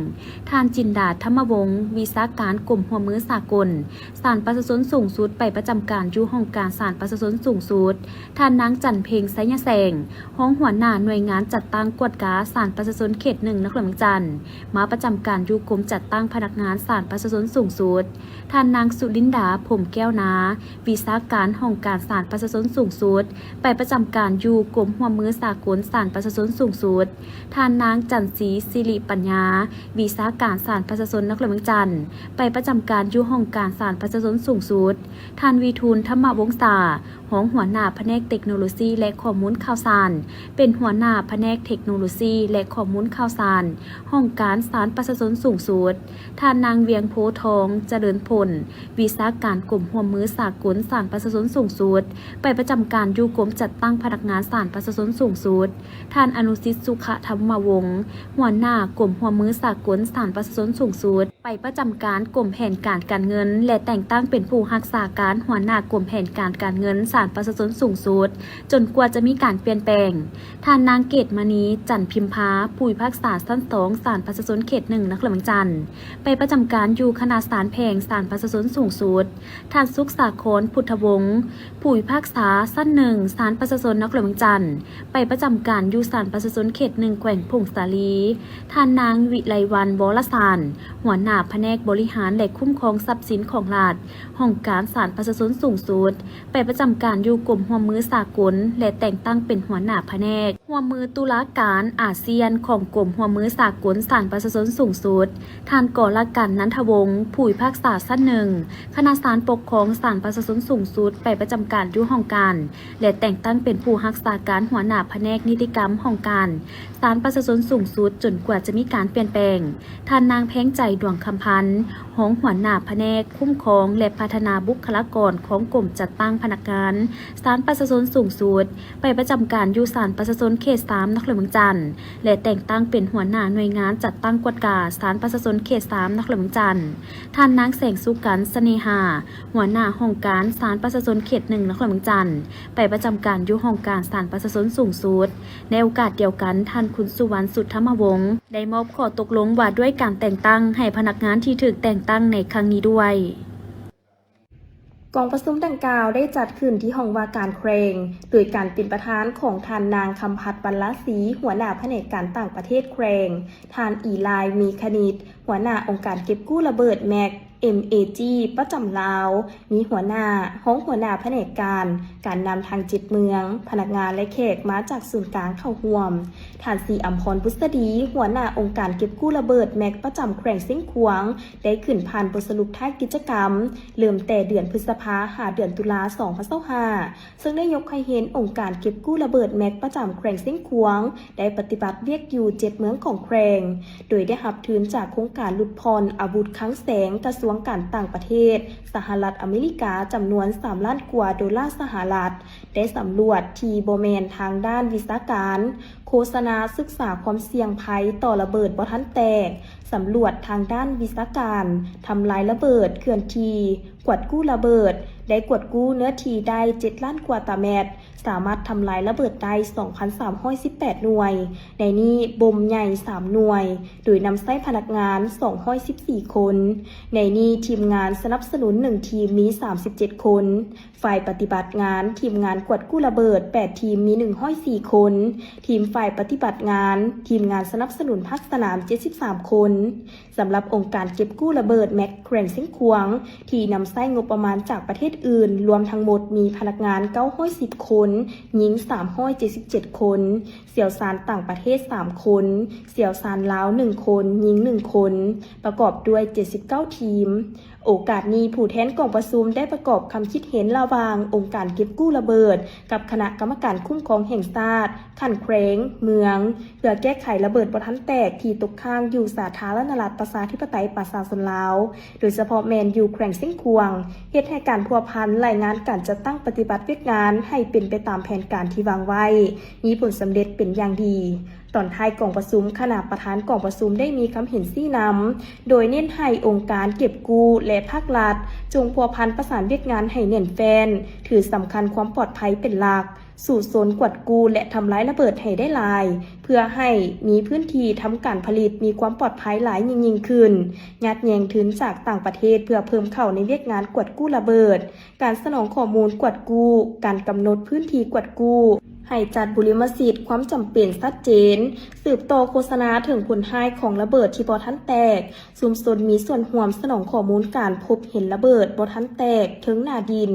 ท่านจินดาธรรมวงศ์วิชาการกรมหัวมือสากลศาลประชาชนสูงสุดไปประจำการอยู่ห้องการศาลประชาชนสูงสุดท่านนางจันเพ็งไสยแสงห้องหัวหน้าหน่วยงานจัดตั้งกวดกาศาลประชาชนเขต1นครหลวงจันทร์มาประจำการอยู่กรมจัดตั้งพนักงานศาลประชาชนสูงสุดท่านนางสุลินดาผมแก้วนาวิชาการห้องการศาลประชาชนสูงสุดไปประจำการอยู่กรมหัวมือสากลศาลประชาชนสูงสุดท่านนางจันทร์ศรีสิริปัญญาวิชาการศาลประชาชนนครหลวงจันทร์ไปประจำการอยู่ห้องการศาลประชาชนสูงสุดท่านวีทูลธรรมวงศาห้องหัวหน้าแผนกเทคโนโลยีและข้อมูลข่าวสารเป็นหัวหน้าแผนกเทคโนโลยีและข้อมูลข่าวสารห้องการศาลประชาชนสูงสุดท่านนางเวียงโพทองเจริญผลวิชาการกรมหัวมือสากลศาลประชาชนสูงสุดไปประจำการอยู่กรมจัดตั้งพนักงานศาลประชาชนสูงสุดท่านอนุสิทธิ์สุขธรรมวงศ์หัวหน้ากรมหัวมือสากลศาลประชาชนสูงสุดไปประจำการกรมแผนการเงินและแต่งตั้งเป็นผู้รักษาการหัวหน้ากรมแผนการเงินศาลประชาชนสูงสุดจนกว่าจะมีการเปลี่ยนแปลงท่านนางเกตมณีจันพิมพาผู้พิพากษาสั้น2ศาลประชาชนเขต1นครหลวงจันทร์ไปประจำการอยู่คณะศาลแพงศาลประชาชนสูงสุดท่านสุขสาครพุทธวงศ์ผู้พิพากษาสั้น1ศาลประชาชนนครหลวงจันทร์ไปประจำการอยู่ศาลประชาชนเขต1แขวงพงสาลีท่านนางวิไลวรรณวรสารหัวหน้าแผนกบริหารและคุ้มครองทรัพย์สินของรัฐห้องการศาลประชาชนสูงสุดไปประจำการอยู่กรมหัวมือสากลและแต่งตั้งเป็นหัวหน้าแผนกหัวมือตุลาการอาเซียนของกรมหัวมือสากลศาลประชาชนสูงสุดท่านกรกันนันทวงศ์ผู้พิพากษาสั้น1คณะศาลปกครองศาลประชาชนสูงสุดไปประจำการอยู่ห้องการและแต่งตั้งเป็นผู้รักษาการหัวหน้าแผนกนิติกรรมห้องการศาลประชาชนสูงสุดจนกว่าจะมีการเปลี่ยนแปลงท่านนางแพงใจดวงคำพันธ์ห้องหัวหน้าแผนกคุ้มครองและพัฒนาบุคลากรของกรมจัดตั้งพนักงานศาลประชาชนสูงสุดไปประจำการอยู่ศาลประชาชนเขต3นครหลวงจันทร์และแต่งตั้งเป็นหัวหน้าหน่วยงานจัดตั้งกวดกาศาลประชาชนเขต3นครหลวงจันทร์ท่านนางแสงสุกันเสน่หาหัวหน้าห้องการศาลประชาชนเขต1นครหลวงจันทร์ไปประจำการอยู่ห้องการศาลประชาชนสูงสุดในโอกาสเดียวกันท่านคุณสุวรรณสุทธรรมวงศ์ได้มอบข้อตกลงว่าด้วยการแต่งตั้งให้พนักงานที่ถูกแต่งตั้งในครั้งนี้ด้วยกองประชุมดังกล่าวได้จัดขึ้นที่ห้องว่าการแครงโดยการเป็นประธานของท่านนางคำพัฒน์บรรลศรีหัวหน้าแผนกการต่างประเทศแครงท่านอีไลน์มีคณิตหัวหน้าองค์การเก็บกู้ระเบิดแม็กMAG ประจำลาวมีหัวหน้าห้องหัวหน้าแผนกการนำทางจิตเมืองพนักงานและแขกมาจากศูนย์กลางเข้าร่วมท่านศรีอัมพรบุษดีหัวหน้าองค์การเก็บกู้ระเบิดแม็กประจำแขวงเส้นขวางได้ขึ้นผ่านบทสรุปท้ายกิจกรรมเริ่มแต่เดือนพฤษภาคมเดือนตุลา2025ซึ่งได้ยกให้เห็นองค์การเก็บกู้ระเบิดแม็กประจำแขวงเส้นขวางได้ปฏิบัติเวียกอยู่7เมืองของแขวงโดยได้รับทุนจากโครงการลดผ่อนอาวุธคลังแสงกระทรวงการต่างประเทศสหรัฐอเมริกาจำนวน3 ล้านกว่าดอลลาร์สหรัฐได้สำรวจทีโบแมนทางด้านวิชาการโฆษณาศึกษาความเสี่ยงภัยต่อระเบิดบ่ทันแตกสำรวจทางด้านวิชาการทำลายระเบิดเคลื่อนที่กวดกู้ระเบิดได้กวดกู้เนื้อที่ได้7 ล้านกว่าตารางเมตรสามารถทำลายระเบิดได้ 2,318 หน่วยในนี้บ่มใหญ่3หน่วยโดยนำใช้พนักงาน214 คนในนี้ทีมงานสนับสนุน1ทีมมี37 คนฝ่ายปฏิบัติงานทีมงานกวดกู้ระเบิด8ทีมมี104 คนทีมฝ่ายปฏิบัติงานทีมงานสนับสนุนภาคสนาม73 คนสำหรับองค์การเก็บกู้ระเบิดแม็กแขวงเส้นขวางที่นำใช้งบประมาณจากประเทศอื่นรวมทั้งหมดมีพนักงาน910 คนหญิง377 คนเสี่ยวซานต่างประเทศ3 คนเสี่ยวซานลาว1 คนหญิง1 คนประกอบด้วย79 ทีม โอกาสนี้ผู้แทนกองประชุมได้ประกอบคำคิดเห็นระหว่างองค์การเก็บกู้ระเบิดกับคณะกรรมการคุ้มครองแห่งชาติขั้นแขวงเมืองเพื่อแก้ไขระเบิดบ่ทันแตกที่ตกค้างอยู่สาธารณรัฐประชาธิปไตยประชาชนลาวโดยเฉพาะแมนอยู่แขวงเส้นควงเฮ็ดให้การพัวพันรายงานการจัดตั้งปฏิบัติเวียกงานให้เป็นไปตามแผนการที่วางไว้มีผลสำเร็จเป็นอย่างดีตอนท้ายกองประชุมคณะประธานกองประชุมได้มีคำเห็นซี่นำโดยเน้นให้องค์การเก็บกู้และภาครัฐจงพัวพันประสานเวียกงานให้แน่นแฟนถือสำคัญความปลอดภัยเป็นหลักสู่โซนกวดกู้และทำลายระเบิดให้ได้หลายเพื่อให้มีพื้นที่ทำการผลิตมีความปลอดภัยหลายยิ่งขึ้นยัดแยงทุนจากต่างประเทศเพื่อเพิ่มเข้าในเวียกงานกวดกู้ระเบิดการสนองข้อมูลกวดกู้การกำหนดพื้นที่กวดกู้ให้จัดบุริมสิทธิ์ความจำเป็นชัดเจนสืบต่อโฆษณาถึงผลให้ของระเบิดที่บ่ทันแตกชุมชนมีส่วนร่วมสนองข้อมูลการพบเห็นระเบิดบ่ทันแตกถึงหน้าดิน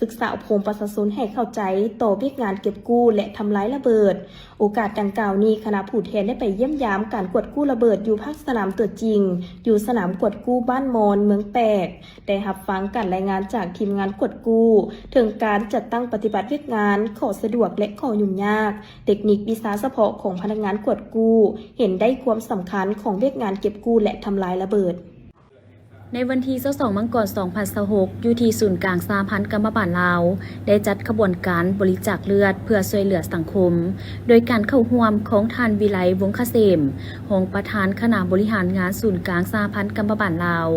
ศึกษาอบรมประชาชนให้เข้าใจต่อเวียกงานเก็บกู้และทำลายระเบิดโอกาสดังกล่าวนี้คณะผู้แทนได้ไปเยี่ยมยามการกวดกู้ระเบิดอยู่ภาคสนามตัวจริงอยู่สนามกวดกู้บ้านมอนเมืองแปกได้รับฟังการรายงานจากทีมงานกวดกู้ถึงการจัดตั้งปฏิบัติเวียกงานข้อสะดวกและข้อยุ่งยากเทคนิควิชาเฉพาะของพนักงานกวดกู้เห็นได้ความสำคัญของเวียกงานเก็บกู้และทำลายระเบิดในวันที่22มังกร2026อยู่ที่ศูนย์กลางสหพันธ์กรรมบาลลาวได้จัดขบวนการบริจาคเลือดเพื่อช่วยเหลือสังคมโดยการเข้าร่วมของท่านวิไลวงศ์เกษมรองประธานคณะบริหารงานศูนย์กลางสหพันธ์กรรมบาลลาว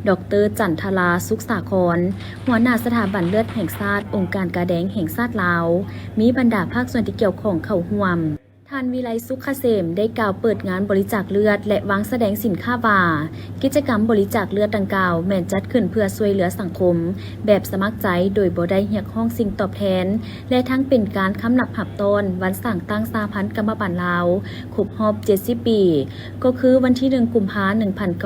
ดร.จันทราสุขสาครหัวหน้าสถาบันเลือดแห่งชาติองค์การกาแดงแห่งชาติลาวมีบรรดาภาคส่วนที่เกี่ยวข้องเข้าร่วมท่านวิไลสุขเกษมได้กล่าวเปิดงานบริจาคเลือดและวางแสดงสินค้าว่ากิจกรรมบริจาคเลือดดังกล่าวแม่นจัดขึ้นเพื่อช่วยเหลือสังคมแบบสมัครใจโดยบ่ได้เรียกร้องสิ่งตอบแทนและทั้งเป็นการค้ำนับหับตอนวันสร้างตั้งสหพันธ์กรรมบาลลาวครบรอบ70 ปีก็คือวันที่1กุมภาพันธ์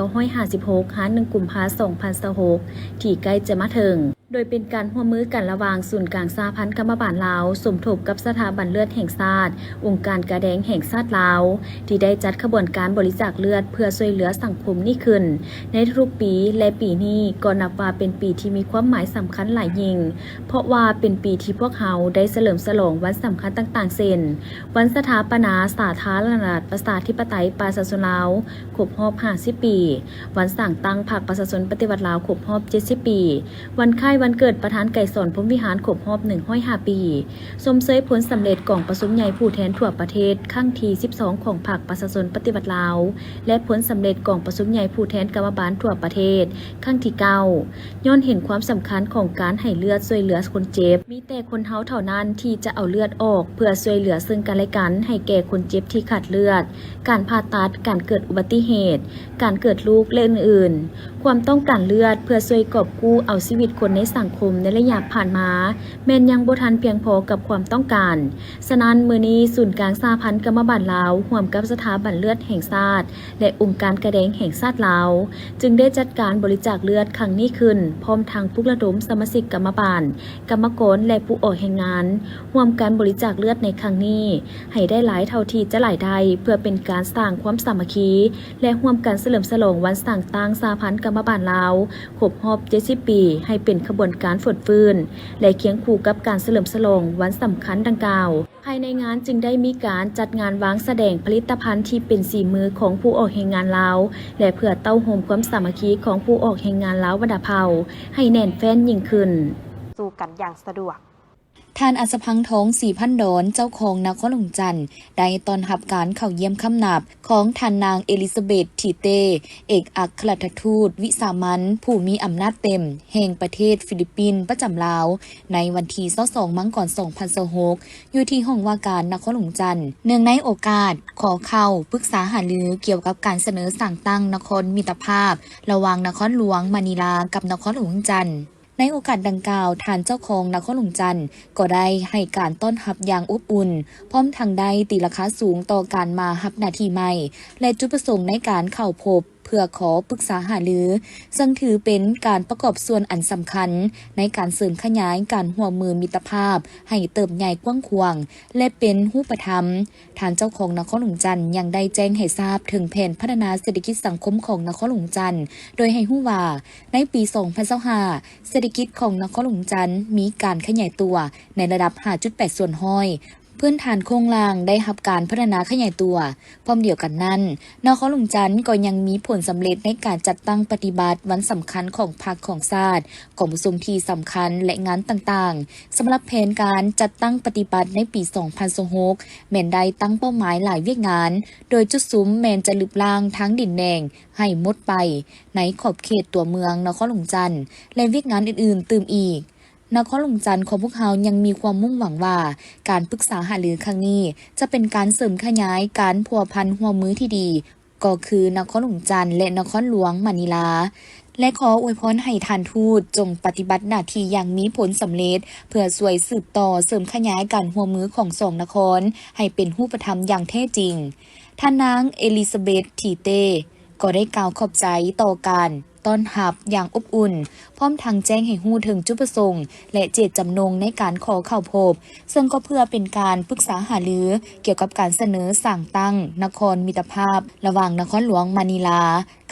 1956หา1กุมภาพันธ์2026ที่ใกล้จะมาถึงโดยเป็นการร่วมมือกันระหว่างศูนย์กลางสหพันธ์กรรมบาลลาวสมทบกับสถาบันเลือดแห่งชาติองค์การกาแดงแห่งชาติลาวที่ได้จัดขบวนการบริจาคเลือดเพื่อช่วยเหลือสังคมนี้ขึ้นในทุกปีและปีนี้ก็นับว่าเป็นปีที่มีความหมายสำคัญหลายยิ่งเพราะว่าเป็นปีที่พวกเขาได้เฉลิมฉลองวันสำคัญต่างๆเช่นวันสถาปนาสาธารณรัฐประชาธิปไตยประชาชนลาวครบรอบ50 ปีวันสร้างตั้งพรรคประชาชนปฏิวัติลาวครบรอบ70 ปีวันคล้ายวันเกิดประธานไก่สอนพรหมวิหารครบรอบ105 ปีสมเสยผลสำเร็จกองประชุมใหญ่ผู้แทนทั่วประเทศครั้งที่12ของพรรคประชาชนปฏิวัติลาวและผลสำเร็จกองประชุมใหญ่ผู้แทนกรรมบาลทั่วประเทศครั้งที่9ย้อนเห็นความสำคัญของการให้เลือดช่วยเหลือคนเจ็บมีแต่คนเฮาเท่านั้นที่จะเอาเลือดออกเพื่อช่วยเหลือซึ่งกันและกันให้แก่คนเจ็บที่ขาดเลือดการผ่าตัดการเกิดอุบัติเหตุการเกิดลูกและอื่นๆความต้องการเลือดเพื่อช่วยกอบกู้เอาชีวิตคนในสังคมในระยะผ่านมาแม้นยังบ่ทันเพียงพอกับความต้องการฉะนั้นมื้อนี้ศูนย์กลางสหพันธ์กรรมบาลลาวร่วมกับสถาบันเลือดแห่งชาติและองค์การกระแดงแห่งชาติลาวจึงได้จัดการบริจาคเลือดครั้งนี้ขึ้นพร้อมทางปลุกระดมสมาชิกกรรมบาลกรรมกรและผู้ออกแห่งงานร่วมกันบริจาคเลือดในครั้งนี้ให้ได้หลายเท่าที่จะหลายได้เพื่อเป็นการสร้างความสามัคคีและร่วมกันเฉลิมฉลองวันสร้างตั้งสหพันธ์กรรมบาลลาวครบรอบ70 ปีให้เป็นขบวนการฝดฟื้นและเคียงคู่กับการเฉลิมฉลองวันสำคัญดังกล่าวภายในงานจึงได้มีการจัดงานวางแสดงผลิตภัณฑ์ที่เป็นสีมือของผู้ออกแห่งงานลาวและเพื่อเต้าโฮมความสามัคคีของผู้ออกแห่งงานลาววรรณเผ่าให้แน่นแฟ้นยิ่งขึ้นสู่กันอย่างสะดวก ท่านอัศพังทอง4,000 ดอนเจ้าของนครหลวงจันทร์ได้ต้อนรับการเข้าเยี่ยมคำนับของท่านนางเอลิซาเบธทีเตเอกอัครราชทูตวิสามัญผู้มีอำนาจเต็มแห่งประเทศฟิลิปปินส์ประจำลาวในวันที่22มังกร2026อยู่ที่ห้องว่าการนครหลวงจันทร์เนื่องในโอกาสขอเข้าปรึกษาหารือเกี่ยวกับการเสนอสั่งตั้งนครมิตรภาพระหว่างนครหลวงมะนิลากับนครหลวงจันทร์ในโอกาสดังกล่าวท่านเจ้าของนครหลวงจันทร์ก็ได้ให้การต้อนรับอย่างอบอุ่นพร้อมทางได้ตีราคาสูงต่อการมารับหน้าที่ใหม่และจุดประสงค์ในการเข้าพบ เพื่อขอปรึกษาหารือซึ่งถือเป็นการประกอบส่วนอันสำคัญในการเสริมขยายการร่วมมือมิตรภาพให้เติบใหญ่กว้างขวางและเป็นรูปธรรมทางเจ้าของนครหลวงจันทร์ยังได้แจ้งให้ทราบถึงแผนพัฒนาเศรษฐกิจสังคมของนครหลวงจันทร์โดยให้รู้ว่าในปี 2025 เศรษฐกิจของนครหลวงจันทร์มีการขยายตัวในระดับ 5.8 ส่วนห้อยพื้นฐานโครงล่างได้รับการพัฒนาขยายตัวพร้อมเดียวกันนั้นนครหลวงจันทร์ก็ยังมีผลสำเร็จในการจัดตั้งปฏิบัติวันสำคัญของพรรคของชาติของประชุมที่สำคัญและงานต่างๆสำหรับแผนการจัดตั้งปฏิบัติในปี 2026 แม่นได้ตั้งเป้าหมายหลายเวียกงานโดยจุดซุ้มแม่นจะลืบลางทั้งดินแดงให้หมดไปในขอบเขตตัวเมืองนครหลวงจันทร์และเวียกงานอื่นๆตื่มอีกนครหลวงจันทร์ของพวกเขายังมีความมุ่งหวังว่าการปรึกษาหารือครั้งนี้จะเป็นการเสริมขยายการพัวพันร่วมมือที่ดีก็คือนครหลวงจันทร์และนครหลวงมะนิลาและขออวยพรให้ท่านทูตจงปฏิบัติหน้าที่อย่างมีผลสำเร็จเพื่อช่วยสืบต่อเสริมขยายการร่วมมือของสองนครให้เป็นรูปธรรมอย่างแท้จริงท่านนางเอลิซาเบธทีเต้ก็ได้กล่าวขอบใจต่อการต้อนรับอย่างอบอุ่นพร้อมทางแจ้งให้ฮู้ถึงจุดประสงค์และเจตจำนงในการขอเข้าพบซึ่งก็เพื่อเป็นการปรึกษาหารือเกี่ยวกับการเสนอสร้างตั้งนครมิตรภาพระหว่างนครหลวงมะนิลา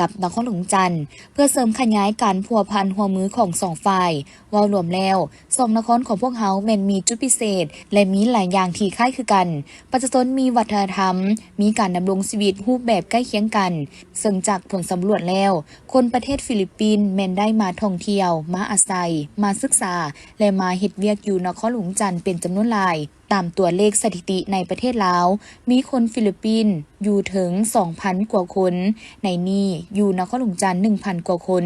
กับนครหลวงจันทร์เพื่อเสริมขยายการพัวพันร่วมมือของสองฝ่ายว่ารวมแล้วสองนครของพวกเขาแม่นมีจุดพิเศษและมีหลายอย่างที่คล้ายคือกันประชาชนมีวัฒนธรรมมีการดำรงชีวิตรูปแบบใกล้เคียงกันซึ่งจากผลสำรวจแล้วคนประเทศฟิลิปปินส์แม่นได้มาท่องเที่ยวมาอาศัยมาศึกษาและมาเฮ็ดเวียกอยู่นครหลวงจันทร์เป็นจำนวนหลายตามตัวเลขสถิติในประเทศลาวมีคนฟิลิปปินส์อยู่ถึง 2,000 กว่าคนในนี้อยู่นครหลวงจันทร์ 1,000 กว่าคน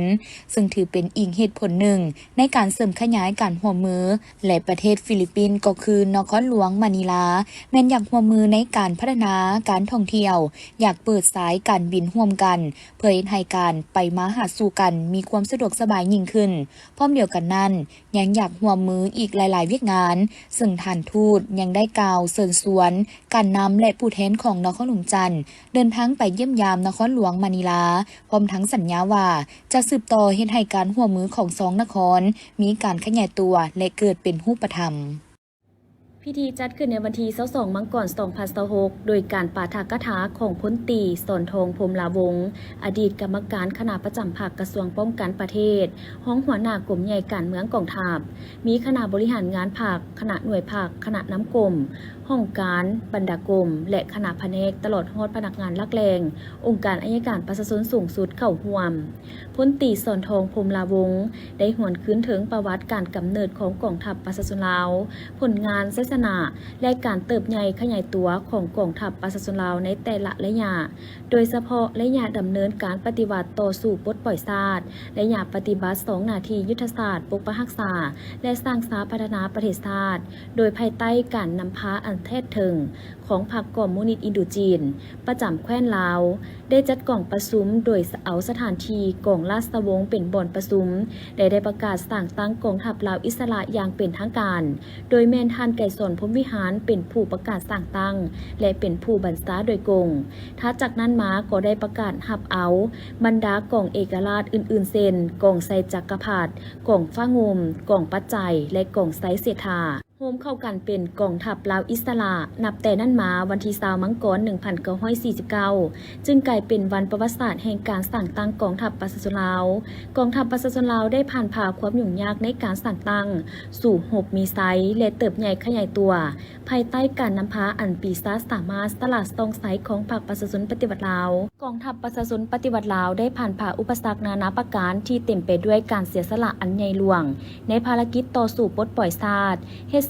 ซึ่งถือเป็นอีกเหตุผลหนึ่งในการเสริมขยายการร่วมมือและประเทศฟิลิปปินส์ก็คือนครหลวงมะนิลาแม้นอยากร่วมมือในการพัฒนาการท่องเที่ยวอยากเปิดสายการบินร่วมกันเพื่อให้การไปมาหาสู่กันมีความสะดวกสบายยิ่งขึ้นพร้อมเดียวกันนั้นยังอยากร่วมมืออีกหลายๆเวียกงานซึ่งท่านทูตยังได้กล่าวเชิญชวนการนำและผู้แทนของนครหลวงจันทร์เดินทางไปเยี่ยมยามนครหลวงมะนิลาพร้อมทั้งสัญญาว่าจะสืบต่อเฮ็ดให้การร่วมมือของสองนครมีการขยายตัวและเกิดเป็นรูปธรรมพิธีจัดขึ้นในวันที่22มังกร2026โดยการปาฐกถาของพลตรีสอนทองพรหมลาวงศ์อดีตกรรมการคณะประจำภาคกระทรวงป้องกันประเทศห้องหัวหน้ากรมใหญ่การเมืองกองทัพมีคณะบริหารงานภาคคณะหน่วยภาคคณะน้ำกรมห้องการบรรดากรมและคณะแผนกตลอดฮอดพนักงานลักแรงองค์การอัยการประชาชนสูงสุดเข้าร่วมพลตรีสอนทองพรหมลาวงศ์ได้หวนคืนถึงประวัติการกำเนิดของกองทัพประชาชนลาวผลงานศาสนาและการเติบใหญ่ขยายตัวของกองทัพประชาชนลาวในแต่ละระยะโดยเฉพาะระยะดำเนินการปฏิวัติต่อสู้ปลดปล่อยชาติระยะปฏิบัติ2หน้าที่ยุทธศาสตร์ปกปักรักษาและสร้างสาพัฒนาประเทศชาติโดยภายใต้การนำพาอันแท้ถึงของพรรคคอมมิวนิสต์อินโดจีนประจำแคว้นลาวได้จัดกองประชุมโดยเอาสถานที่กองราชวงศ์เป็นบ่อนประชุมและได้ประกาศสร้างตั้งกองทัพลาวอิสระอย่างเป็นทางการโดยแม่นท่านไก่สนพรหมวิหารเป็นผู้ประกาศสร้างตั้งและเป็นผู้บัญชาโดยกงถ้าจากนั้นมาก็ได้ประกาศหับเอาบรรดากองเอกราชอื่นๆเช่นกองไซจักรพรรดิกองฟ้างมกองปัจจัยและกองไซเสถาโฮมเข้ากันเป็นกองทัพลาวอิสระนับแต่นั้นมาวันที่20มังกร1949จึงกลายเป็นวันประวัติศาสตร์แห่งการสร้างตั้งกองทัพประชาชนลาวกองทัพประชาชนลาวได้ผ่านผ่าความยุ่งยากในการสร้างตั้งสู่หบมีไซและเติบใหญ่ขยายตัวภายใต้การนำพาอันปีศาจสามารถตลาดต้องไซของพรรคประชาชนปฏิวัติลาวกองทัพประชาชนปฏิวัติลาวได้ผ่านผ่าอุปสรรคนานาประการที่เต็มไปด้วยการเสียสละอันใหญ่หลวงในภารกิจต่อสู้ปลดปล่อยชาติ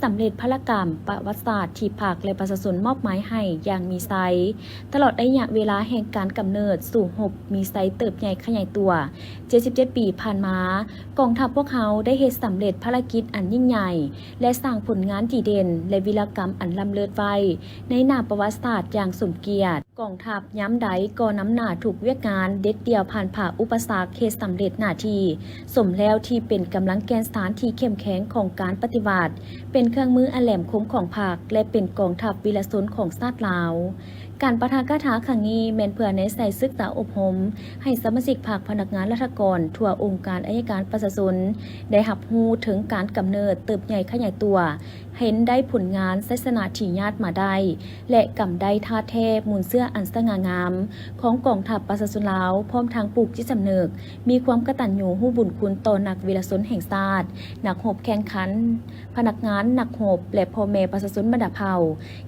สำเร็จพลกรรมประวัติศาสตร์ที่ภาคและประชาชนมอบหมายให้อย่างมีไซตลอดระยะเวลาแห่งการกำเนิดสู่หบมีไซเติบใหญ่ขยายตัว77ปีผ่านมากองทัพพวกเขาได้เฮ็ดสำเร็จภารกิจอันยิ่งใหญ่และสร้างผลงานดีเด่นและวีรกรรมอันล้ำเลิศไว้ในนามประวัติศาสตร์อย่างสมเกียรติกองทัพย้ำใดก็น้ำหน้าถูกเวียกงานเด็ดเดี่ยวผ่านผ่าอุปสรรคเฮ็ดสำเร็จหน้าที่สมแล้วที่เป็นกำลังแกนสถานที่เข้มแข็งของการปฏิบัติเป็นเครื่องมืออันแหลมคมของพรรคและเป็นกองทัพวีรชนของชาติลาว การปะทะกถาครั้งนี้แม่นเพื่อในใส่ศึกษาอบรมให้สมาชิกภาคพนักงานราชการทั่วองค์การอัยการประชาชนได้รับรู้ถึงการกำเนิดเติบใหญ่ขยายตัวเห็นได้ผลงานศาสนาที่ญาติมาได้และกำได้ท่าแท้มูลเสื้ออันสง่างามของกองทัพประชาชนลาวพร้อมทางปลูกจิตสำนึกมีความกตัญญูรู้บุญคุณต่อนักวีรชนแห่งชาตินักรบแข่งขันพนักงานนักรบและพ่อแม่ประชาชนบรรดาเผ่า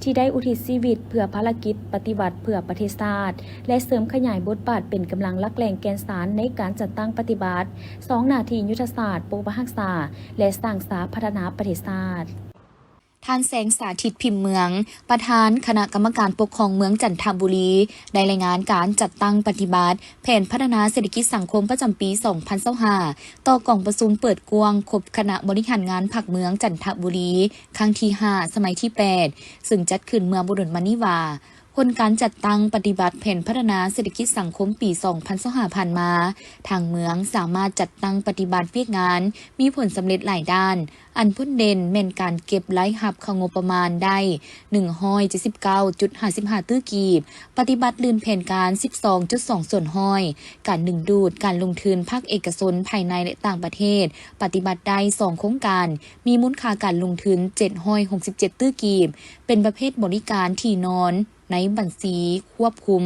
ที่ได้อุทิศชีวิตเพื่อภารกิจปฏิบัติเพื่อประเทศชาติและเสริมขยายบทบาทเป็นกำลังหลักแหล่งแกนสารในการจัดตั้งปฏิบัติ2หน้าที่ยุทธศาสตร์ปกปักรักษาและสร้างสาพัฒนาประเทศชาติท่านแสงสาธิตพิมพ์เมืองประธานคณะกรรมการปกครองเมืองจันทบุรีได้รายงานการจัดตั้งปฏิบัติแผนพัฒนาเศรษฐกิจสังคมประจำปี 2025 ต่อกล่องประชุมเปิดกว้างครบคณะบริหารงานผักเมืองจันทบุรีครั้งที่ 5 สมัยที่ 8 ซึ่งจัดขึ้นเมื่อบุรุษมณีวาผลการจัดตั้งปฏิบัติแผนพัฒนาเศรษฐกิจสังคมปี 2025 ผ่านมาทางเมืองสามารถจัดตั้งปฏิบัติเวียกงานมีผลสำเร็จหลายด้านอันพุ่นเด่นแม่นการเก็บรายรับเข้างบประมาณได้ 179.55 ตื้อกีบปฏิบัติลื่นแผนการ 12.2 ส่วนห้อยการดึงดูดการลงทุนภาคเอกชนภายในและต่างประเทศปฏิบัติได้ 2 โครงการมีมูลค่าการลงทุน 767 ตื้อกีบเป็นประเภทบริการที่นอนในบัญชีควบคุม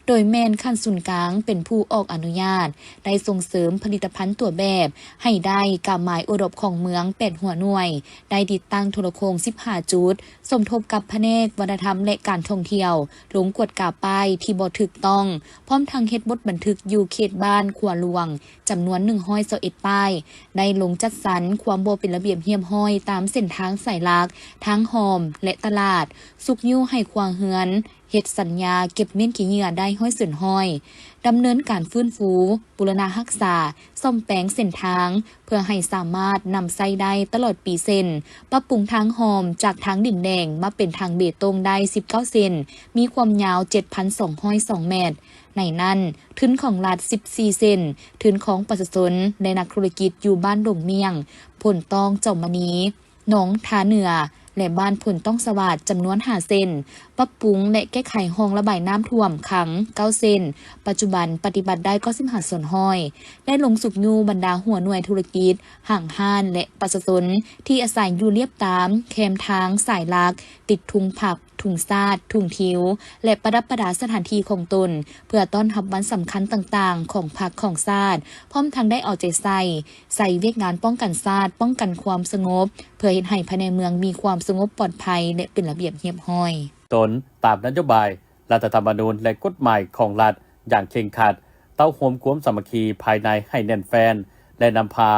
โดยแม่นขั้นศูนย์กลางเป็นผู้ออกอนุญาตได้ส่งเสริมผลิตภัณฑ์ตัวแบบให้ได้กำหมายอุดมของเมือง8หัวหน่วยได้ติดตั้งโทรโคง15จุดสมทบกับแผนกวัฒนธรรมและการท่องเที่ยวลงกวดกาป้ายที่บ่ถูกต้องพร้อมทางเฮ็ดบทบันทึกอยู่เขตบ้านขัวหลวงจำนวน121ป้ายได้ลงจัดสรรความบ่เป็นระเบียบเรียบร้อยตามเส้นทางสายหลักทางหอมและตลาดสุกยู่ให้ควางเฮือนเฮ็ดสัญญาเก็บเม่นขี้เหงื่อได้ห้อยส่วนห้อยดำเนินการฟื้นฟูบูรณะรักษาซ่อมแปลงเส้นทางเพื่อให้สามารถนำใช้ได้ตลอดปีเส้นปรับปรุงทางหอมจากทางดินแดงมาเป็นทางเบตงได้19เซนมีความยาว 7,202 เมตรในนั้นทุนของรัฐ14เซนทุนของประชาชนในนักธุรกิจอยู่บ้านดงเมียงผลตองเจ้ามณีหนองทาเหนือและบ้านผลต้องสวัสดจำนวน5เส้นปรับปรุงและแก้ไขห้องระบายน้ำท่วมขัง9เส้นปัจจุบันปฏิบัติได้ก็15ส่วนห้อยได้ลงสุกยูบรรดาหัวหน่วยธุรกิจห่างห้านและประชาชนที่อาศัยอยู่เรียบตามแคมทางสายลักติดทุงผักถุงซาดถุงทิวและประดับประดาสถานที่ของตนเพื่อต้อนรับวันสำคัญต่างๆของผักของซาดพร้อมทั้งได้เอาใจใส่เวียกงานป้องกันซาดป้องกันความสงบเพื่อเฮ็ดให้ภายในเมืองมีความสงบปลอดภัยและเป็นระเบียบเรียบร้อยตนตามนโยบายรัฐธรรมนูญและกฎหมายของรัฐอย่างเคร่งครัดเต้าโฮมความสามัคคีภายในให้แน่นแฟนและนำพา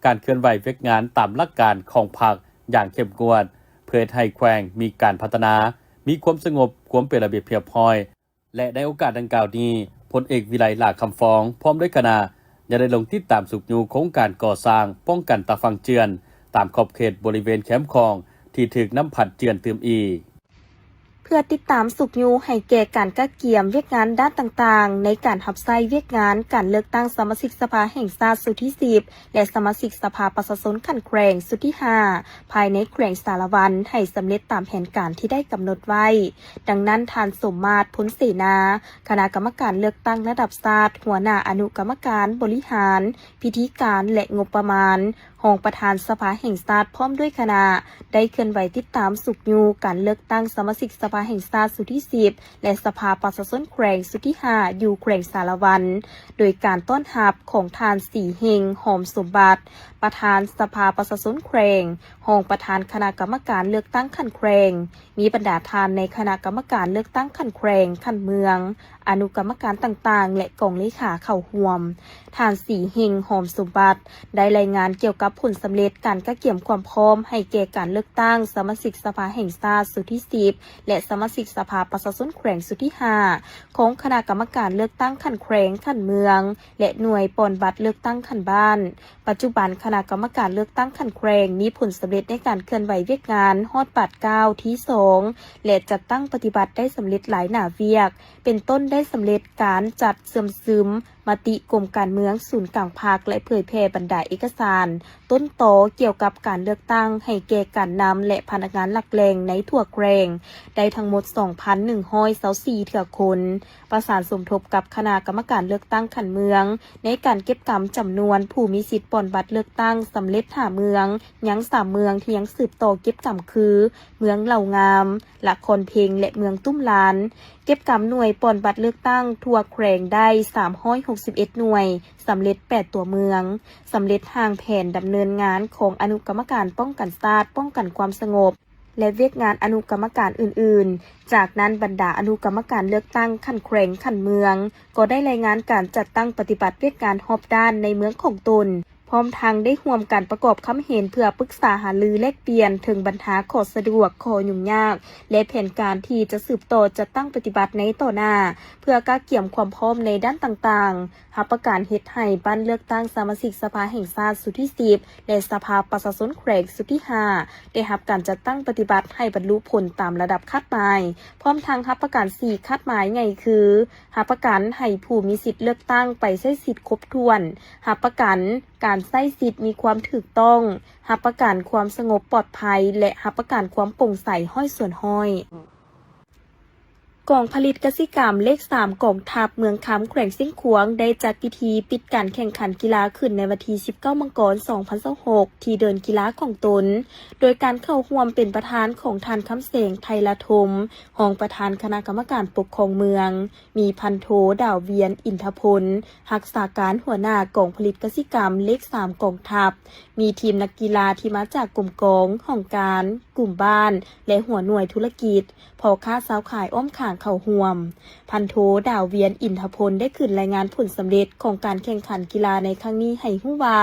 การเคลื่อนไหวเวียกงานตามหลักการของพรรคอย่างเข้มงวดเพื่อให้แขวงมีการพัฒนามีความสงบความเป็นระเบียบเรียบร้อยและในโอกาสดังกล่าวนี้พลเอกวิไลหลาคำฟ้องพร้อมด้วยคณะยังได้ลงติดตามสุกยูโครงการก่อสร้างป้องกันตาฟังเจือนตามขอบเขตบริเวณแคมป์คลองที่ถูกน้ำผัดเจือนเติมอีกเพื่อติดตามสุกยูให้แก่การกะเกียมเวียกงานด้านต่างๆในการหับไส้เวียกงานการเลือกตั้งสมาชิกสภาแห่งชาติสุดที่10และสมาชิกสภาประชาชนขันแขวงสุดที่5ภายในแขวงสารวันให้สำเร็จตามแผนการที่ได้กำหนดไว้ดังนั้นท่านสมมาตร พ้นเสนาคณะกรรมการเลือกตั้งระดับชาติหัวหน้าอนุกรรมการบริหารพิธีการและงบประมาณรองประธานสภาแห่งชาติพร้อมด้วยคณะได้เคลื่อนไหวติดตามสุกยูการเลือกตั้งสมาชิกสภาแห่งชาติสุดที่10และสภาประชาชนแขวงสุดที่5อยู่แขวงสารวันโดยการต้อนรับของทานสีเฮงหอมสมบัติประธานสภาประชาชนแขวงรองประธานคณะกรรมการเลือกตั้งขันแขวงมีบรรดาทานในคณะกรรมการเลือกตั้งขันแขวงขันเมืองอนุกรรมการต่างๆและกองเลขาเข้าร่วมทานสีเฮงหอมสมบัติได้รายงานเกี่ยวกับผลสำเร็จการกะเกี่ยมความพร้อมให้แก่การเลือกตั้งสมาชิกสภาแห่งชาติสุดที่10และสมาชิกสภาประชาชนแขวงสุดที่5ของคณะกรรมการเลือกตั้งขันแขวงขันเมืองและหน่วยปอนบัตรเลือกตั้งขันบ้านปัจจุบันคณะกรรมการเลือกตั้งขันแขวงมีผลสำเร็จในการเคลื่อนไหวเวียกงานฮอดปัด9ที่2และจัดตั้งปฏิบัติได้สำเร็จหลายหน้าเวียกเป็นต้นได้สำเร็จการจัดเสื่อมซึม มติกรมการเมืองศูนย์กลางภาคและเผยแพร่บรรดาเอกสารต้นตอเกี่ยวกับการเลือกตั้งให้แก่การนำและพนักงานหลักแหล่งในทั่วแกรงได้ทั้งหมด 2,124 เถื่อคนประสานสมทบกับคณะกรรมการเลือกตั้งขันเมืองในการเก็บกำจำนวนผู้มีสิทธิ์ปอนบัตรเลือกตั้งสำเร็จ5เมืองยัง3เมืองที่ยังสืบต่อเก็บกำคือเมืองเหล่างามละครเพลงและเมืองตุ้มลานเก็บกำหน่วยปอนบัตรเลือกตั้งทั่วแกรงได้361หน่วยสำเร็จ8ตัวเมืองสำเร็จทางแผนดำเนินงานของอนุกรรมการป้องกันชาติป้องกันความสงบและเวียกงานอนุกรรมการอื่นๆจากนั้นบรรดาอนุกรรมการเลือกตั้งขั้นแขวงขั้นเมืองก็ได้รายงานการจัดตั้งปฏิบัติเวียกงานรอบด้านในเมืองของตนพร้อมทางได้ร่วมกันประกอบคำเห็นเพื่อปรึกษาหารือแลกเปลี่ยนถึงปัญหาข้อสะดวกข้อยุ่งยากและแผนการที่จะสืบต่อจัดตั้งปฏิบัติในต่อหน้าเพื่อก้าวเกี่ยมความพร้อมในด้านต่างๆรับประการเฮ็ดให้บ้านเลือกตั้งสมาชิกสภาแห่งชาติสุดที่10และสภาประชาชนแขวงสุดที่5ได้รับการจัดตั้งปฏิบัติให้บรรลุผลตามระดับคาดหมายพร้อมทางรับประการ4คาดหมายไงคือรับประกันให้ผู้มีสิทธิ์เลือกตั้งไปใช้สิทธิ์ครบถ้วนรับประกันการใช้สิทธิ์มีความถูกต้องรับประกันความสงบปลอดภัยและรับประกันความโปร่งใสห้อยส่วนห้อยกองผลิตกสิกรรมเลข3กองทัพเมืองคำแขวงเส้นขวงได้จัดพิธีปิดการแข่งขันกีฬาขึ้นในวันที่19มังกร2026ที่เดินกีฬาของตนโดยการเข้าร่วมเป็นประธานของท่านคำเสงไทยละทมรองประธานคณะกรรมการปกครองเมืองมีพันโทดาวเวียนอินทพลรักษาการหัวหน้ากองผลิตกสิกรรมเลข3กองทัพมีทีมนักกีฬาที่มาจากกลุ่มกองของการกลุ่มบ้านและหัวหน่วยธุรกิจพอค้าสาวขายอ้อมข่างเข้าห่วมพันโทดาวเวียนอินทพลได้ขึ้นรายงานผลสำเร็จของการแข่งขันกีฬาในครั้งนี้ให้รู้ว่า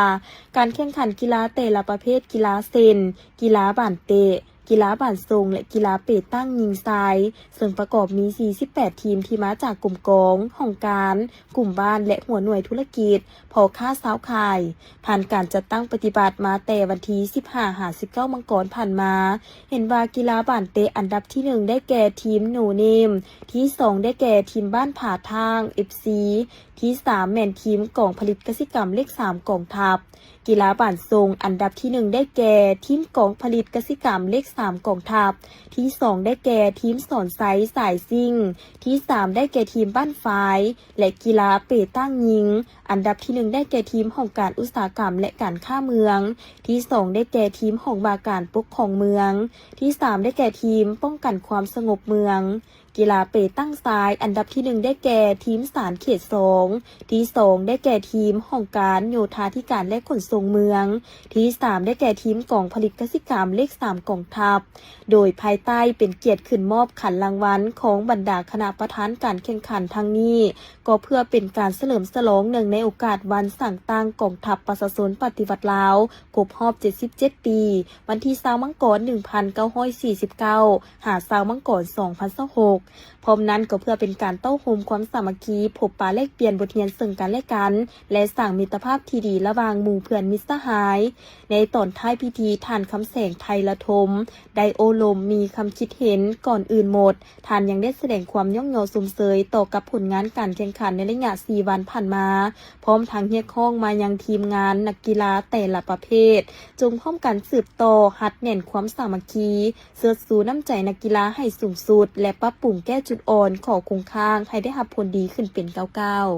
การแข่งขันกีฬาแต่ละประเภทกีฬาเซนกีฬาบ่านเตะกีฬาบ่านทรงและกีฬาเปตตั้งยิงทรายส่วนประกอบมี48ทีมที่มาจากกลุ่มกองของการกลุ่มบ้านและหัวหน่วยธุรกิจพอค้าสาวขายผ่านการจัดตั้งปฏิบัติมาแต่วันที่15-19มังกรผ่านมาเห็นว่ากีฬาบ่านเตะอันดับที่1ได้แก่ทีมโนเนมที่2ได้แก่ทีมบ้านผาทาง FC ที่3แม่นทีมกองผลิตกสิกรรมเลข3กองทัพกีฬาบ่านทรงอันดับที่1ได้แก่ทีมกองผลิตกสิกรรมเลข3กองทัพที่2ได้แก่ทีมสอนไซสายซิ่งที่3ได้แก่ทีมบ้านฝายและกีฬาเปตั้งยิงอันดับที่1ได้แก่ทีมของการอุตสาหกรรมและการค้าเมืองที่2ได้แก่ทีมของบาการปกครองเมืองที่3ได้แก่ทีมป้องกันความสงบเมืองกีฬาเปตั้งซ้ายอันดับที่1ได้แก่ทีมสารเขต2ที่2ได้แก่ทีมของการโยธาธิการและขนส่งเมืองที่3ได้แก่ทีมกองผลิตกสิกรรมเลข3กองทัพโดยภายใต้เป็นเกียรติขึ้นมอบขันรางวัลของบรรดาคณะประธานการแข่งขันทั้งนี้ก็เพื่อเป็นการเฉลิมฉลองเนื่องในโอกาสวันสั่งตั้งกองทัพประชาชนปฏิวัติลาวครบรอบ77ปีวันที่20มังกร1949หา20มังกร2026พร้อมนั้นก็เพื่อเป็นการเต้าโฮมความสามัคคีพบปะแลกเปลี่ยนบทเรียนซึ่งกันและกันและสร้างมิตรภาพที่ดีระหว่างหมู่เพื่อนมิตรสหายในตอนท้ายพิธีท่านคำแสงไทยละทมได้โอลมมีคำคิดเห็นก่อนอื่นหมดท่านยังได้แสดงความย่องเยาสมเสยต่อกับผลงานการแข่งขันในระยะ4วันผ่านมาพร้อมทางเรียกร้องมายังทีมงานนักกีฬาแต่ละประเภทจงพร้อมกันสืบต่อหัดแน่นความสามัคคีเสื้อสูน้ำใจนักกีฬาให้สูงสุดและปรับปรุงแก้จุดอ่อนขอคงค้างให้ได้รับผลดีขึ้นเป็นก้าว